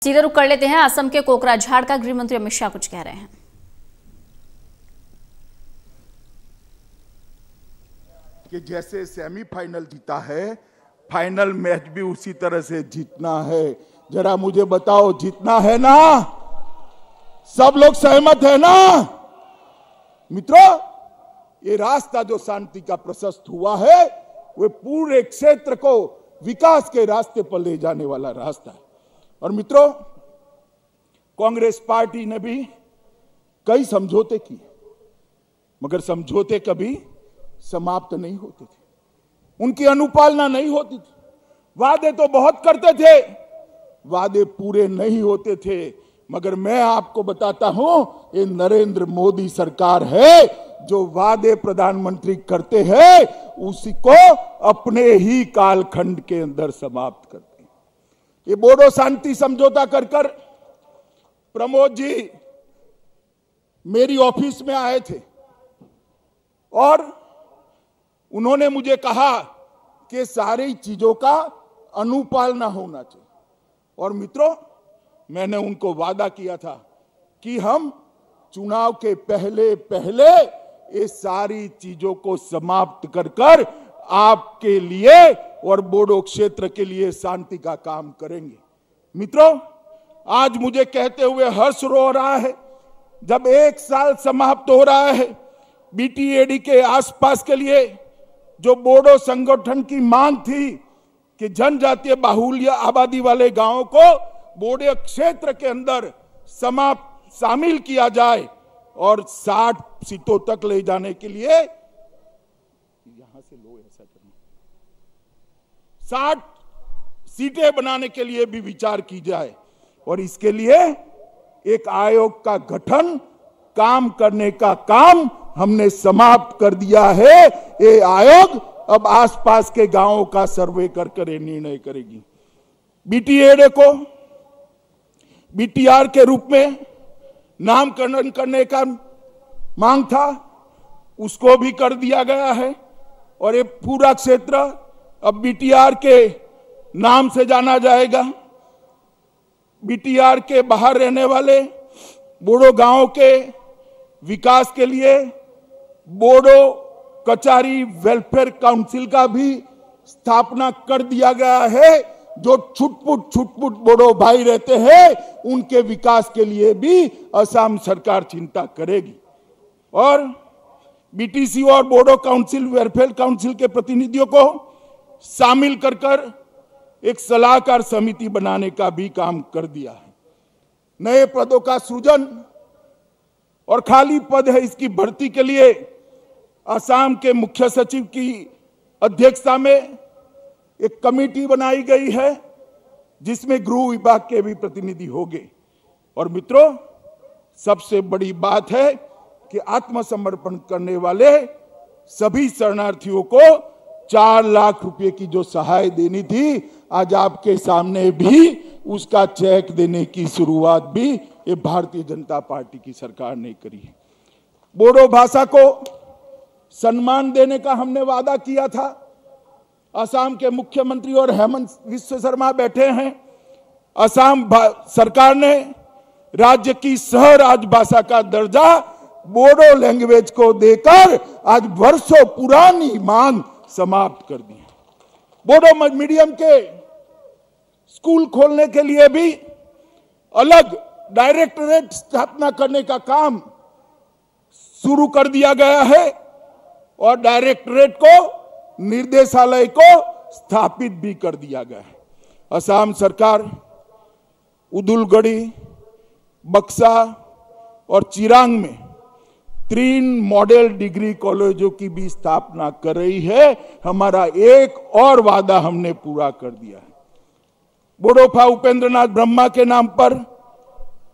सीधे रुख कर लेते हैं। असम के कोकराझाड़ का गृह मंत्री अमित शाह कुछ कह रहे हैं। कि जैसे सेमीफाइनल जीता है, फाइनल मैच भी उसी तरह से जीतना है। जरा मुझे बताओ, जीतना है ना? सब लोग सहमत है ना? मित्रों, ये रास्ता जो शांति का प्रशस्त हुआ है, वो पूरे क्षेत्र को विकास के रास्ते पर ले जाने वाला रास्ता है। और मित्रों, कांग्रेस पार्टी ने भी कई समझौते किए, मगर समझौते कभी समाप्त नहीं होते थे, उनकी अनुपालना नहीं होती थी। वादे तो बहुत करते थे, वादे पूरे नहीं होते थे। मगर मैं आपको बताता हूं, ये नरेंद्र मोदी सरकार है जो वादे प्रधानमंत्री करते हैं उसी को अपने ही कालखंड के अंदर समाप्त करते हैं। ये बोडो शांति समझौता कर कर प्रमोद जी मेरी ऑफिस में आए थे और उन्होंने मुझे कहा कि सारी चीजों का अनुपालना होना चाहिए। और मित्रों, मैंने उनको वादा किया था कि हम चुनाव के पहले पहले ये सारी चीजों को समाप्त कर कर आपके लिए और बोडो क्षेत्र के लिए शांति का काम करेंगे। मित्रों, आज मुझे कहते हुए हर्ष हो रहा है, जब 1 साल समाप्त हो रहा है बीटीएडी के आसपास के लिए जो बोडो संगठन की मांग थी कि जनजातीय बाहुल्य आबादी वाले गांवों को बोडो क्षेत्र के अंदर शामिल किया जाए और 60 सीटों तक ले जाने के लिए, यहां से लो ऐसा करना, 60 सीटें बनाने के लिए भी विचार की जाए। और इसके लिए एक आयोग का गठन, काम करने का काम हमने समाप्त कर दिया है। ये आयोग अब आसपास के गांवों का सर्वे कर निर्णय करेगी। बीटीएडी को बीटीआर के रूप में नामकरण करने का मांग था, उसको भी कर दिया गया है और ये पूरा क्षेत्र अब बीटीआर के नाम से जाना जाएगा। बीटीआर के बाहर रहने वाले बोडो गांवों के विकास के लिए बोडो कचारी वेलफेयर काउंसिल का भी स्थापना कर दिया गया है। जो छुटपुट बोडो भाई रहते हैं उनके विकास के लिए भी असम सरकार चिंता करेगी। और बीटीसी और बोडो काउंसिल, वेलफेयर काउंसिल के प्रतिनिधियों को शामिल कर एक सलाहकार समिति बनाने का भी काम कर दिया है। नए पदों का सृजन और खाली पद है इसकी भर्ती के लिए असम के मुख्य सचिव की अध्यक्षता में एक कमेटी बनाई गई है जिसमें गृह विभाग के भी प्रतिनिधि होंगे। और मित्रों, सबसे बड़ी बात है कि आत्मसमर्पण करने वाले सभी शरणार्थियों को 4 लाख रुपए की जो सहाय देनी थी, आज आपके सामने भी उसका चेक देने की शुरुआत भी ये भारतीय जनता पार्टी की सरकार ने करी है। बोडो भाषा को सम्मान देने का हमने वादा किया था। असम के मुख्यमंत्री और हेमंत विश्व शर्मा बैठे हैं। असम सरकार ने राज्य की सह राजभाषा का दर्जा बोडो लैंग्वेज को देकर आज वर्षों पुरानी मांग समाप्त कर दी है। बोडो मीडियम के स्कूल खोलने के लिए भी अलग डायरेक्टरेट स्थापना करने का काम शुरू कर दिया गया है और डायरेक्टरेट को, निर्देशालय को स्थापित भी कर दिया गया है। असम सरकार उदुलगड़ी, बक्सा और चिरांग में 3 मॉडल डिग्री कॉलेजों की भी स्थापना कर रही है। हमारा एक और वादा हमने पूरा कर दिया है। बोडोफा उपेंद्रनाथ ब्रह्मा के नाम पर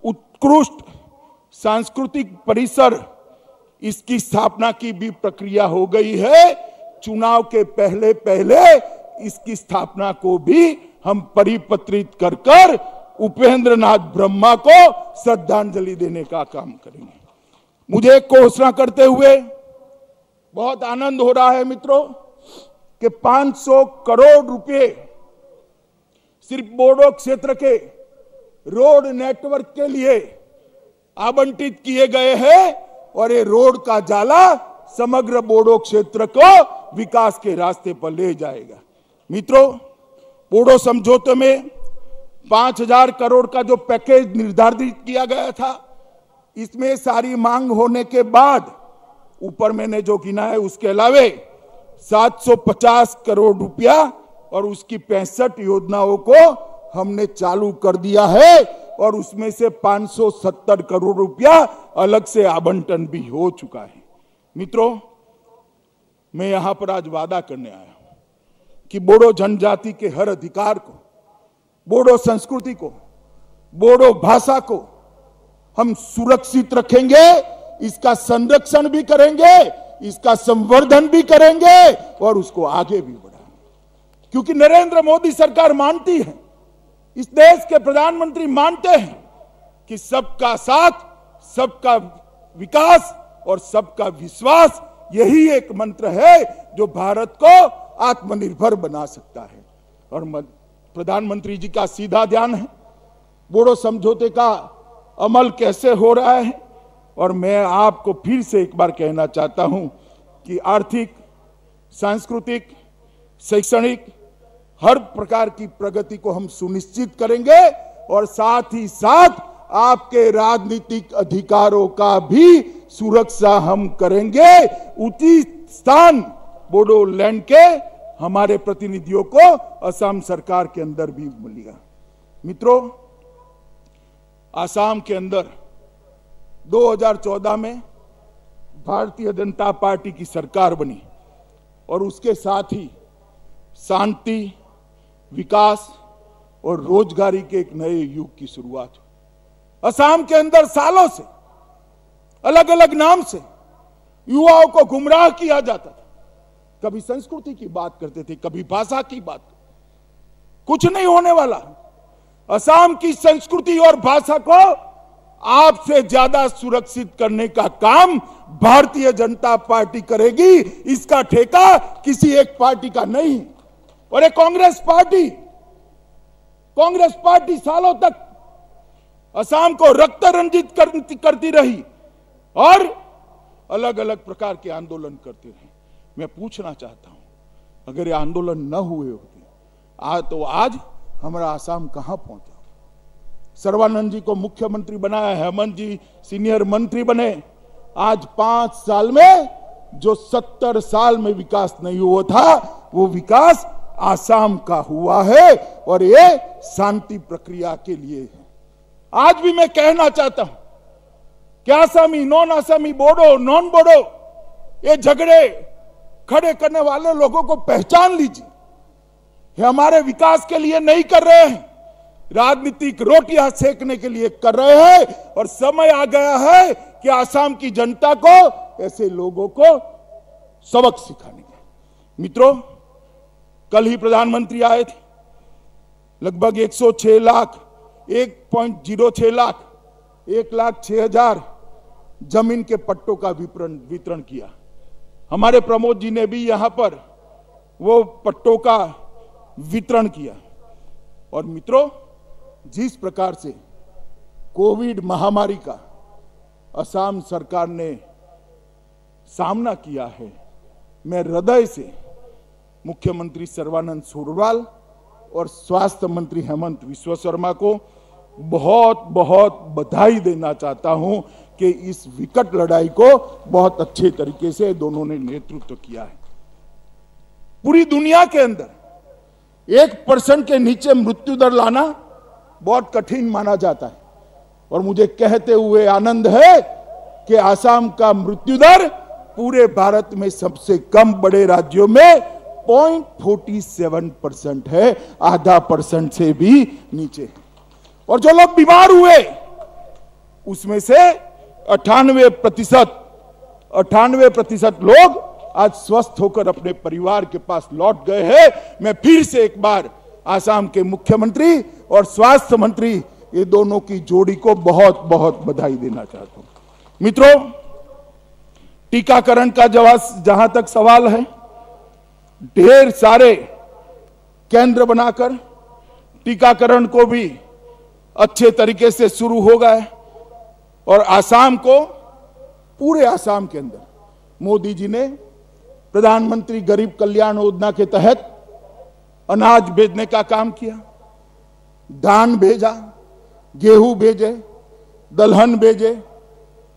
उत्कृष्ट सांस्कृतिक परिसर, इसकी स्थापना की भी प्रक्रिया हो गई है। चुनाव के पहले पहले इसकी स्थापना को भी हम परिपत्रित कर उपेंद्रनाथ ब्रह्मा को श्रद्धांजलि देने का काम करेंगे। मुझे एक घोषणा करते हुए बहुत आनंद हो रहा है मित्रों कि 500 करोड़ रुपए सिर्फ बोडो क्षेत्र के रोड नेटवर्क के लिए आवंटित किए गए हैं और ये रोड का जाला समग्र बोडो क्षेत्र को विकास के रास्ते पर ले जाएगा। मित्रों, बोडो समझौते में 5,000 करोड़ का जो पैकेज निर्धारित किया गया था, इसमें सारी मांग होने के बाद ऊपर मैंने जो गिना है उसके अलावे 750 करोड़ रुपया और उसकी 65 योजनाओं को हमने चालू कर दिया है और उसमें से 570 करोड़ रुपया अलग से आवंटन भी हो चुका है। मित्रों, मैं यहां पर आज वादा करने आया हूं कि बोडो जनजाति के हर अधिकार को, बोडो संस्कृति को, बोडो भाषा को हम सुरक्षित रखेंगे, इसका संरक्षण भी करेंगे, इसका संवर्धन भी करेंगे और उसको आगे भी बढ़ाएंगे। क्योंकि नरेंद्र मोदी सरकार मानती है, इस देश के प्रधानमंत्री मानते हैं कि सबका साथ, सबका विकास और सबका विश्वास, यही एक मंत्र है जो भारत को आत्मनिर्भर बना सकता है। और प्रधानमंत्री जी का सीधा ध्यान है बोडो समझौते का अमल कैसे हो रहा है। और मैं आपको फिर से एक बार कहना चाहता हूं कि आर्थिक, सांस्कृतिक, शैक्षणिक हर प्रकार की प्रगति को हम सुनिश्चित करेंगे और साथ ही साथ आपके राजनीतिक अधिकारों का भी सुरक्षा हम करेंगे। उचित स्थान बोडोलैंड के हमारे प्रतिनिधियों को असम सरकार के अंदर भी मिलेगा। मित्रों, असम के अंदर 2014 में भारतीय जनता पार्टी की सरकार बनी और उसके साथ ही शांति, विकास और रोजगारी के एक नए युग की शुरुआत हुई। असम के अंदर सालों से अलग अलग नाम से युवाओं को गुमराह किया जाता था। कभी संस्कृति की बात करते थे, कभी भाषा की बात। कुछ नहीं होने वाला। असम की संस्कृति और भाषा को आपसे ज्यादा सुरक्षित करने का काम भारतीय जनता पार्टी करेगी। इसका ठेका किसी एक पार्टी का नहीं। और ये कांग्रेस पार्टी सालों तक असम को रक्त रंजित करती रही और अलग अलग प्रकार के आंदोलन करते रहे। मैं पूछना चाहता हूं, अगर ये आंदोलन न हुए होते तो आज हमारा असम कहां पहुंचा? सर्बानंद जी को मुख्यमंत्री बनाया, हेमंत जी सीनियर मंत्री बने। आज 5 साल में जो 70 साल में विकास नहीं हुआ था, वो विकास आसाम का हुआ है और ये शांति प्रक्रिया के लिए है। आज भी मैं कहना चाहता हूं कि आसामी, नॉन आसामी, बोडो, नॉन बोडो, ये झगड़े खड़े करने वाले लोगों को पहचान लीजिए। ये हमारे विकास के लिए नहीं कर रहे हैं, राजनीतिक रोटियां सेकने के लिए कर रहे हैं। और समय आ गया है कि आसाम की जनता को, ऐसे लोगों को सबक सिखाने का। मित्रों, कल ही प्रधानमंत्री आए थे। लगभग 106 लाख, 1.06 लाख, 1,06,000 जमीन के पट्टों का वितरण किया। हमारे प्रमोद जी ने भी यहां पर वो पट्टों का वितरण किया। और मित्रों, जिस प्रकार से कोविड महामारी का असम सरकार ने सामना किया है, मैं हृदय से मुख्यमंत्री सर्बानंद सोनोवाल और स्वास्थ्य मंत्री हेमंत विश्व शर्मा को बहुत बहुत बधाई देना चाहता हूं कि इस विकट लड़ाई को बहुत अच्छे तरीके से दोनों ने नेतृत्व किया है। पूरी दुनिया के अंदर 1% के नीचे मृत्यु दर लाना बहुत कठिन माना जाता है और मुझे कहते हुए आनंद है कि असम का मृत्यु दर पूरे भारत में सबसे कम बड़े राज्यों में 0.47% है, 0.5% से भी नीचे है। और जो लोग बीमार हुए उसमें से 98% लोग आज स्वस्थ होकर अपने परिवार के पास लौट गए हैं। मैं फिर से एक बार असम के मुख्यमंत्री और स्वास्थ्य मंत्री, ये दोनों की जोड़ी को बहुत बहुत बधाई देना चाहता हूं। मित्रों, टीकाकरण का जहां तक सवाल है, ढेर सारे केंद्र बनाकर टीकाकरण को भी अच्छे तरीके से शुरू हो गए और आसाम को, पूरे आसाम के अंदर मोदी जी ने प्रधानमंत्री गरीब कल्याण योजना के तहत अनाज भेजने का काम किया। धान भेजा, गेहूं भेजे, दलहन भेजे,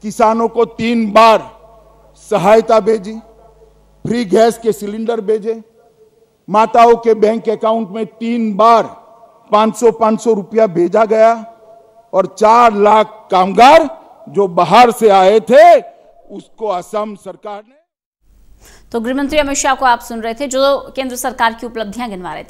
किसानों को 3 बार सहायता भेजी, फ्री गैस के सिलेंडर भेजे, माताओं के बैंक अकाउंट में 3 बार 500 रुपया भेजा गया और 4 लाख कामगार जो बाहर से आए थे उसको असम सरकार ने। तो गृह मंत्री अमित शाह को आप सुन रहे थे, जो केंद्र सरकार की उपलब्धियां गिनवा रहे थे।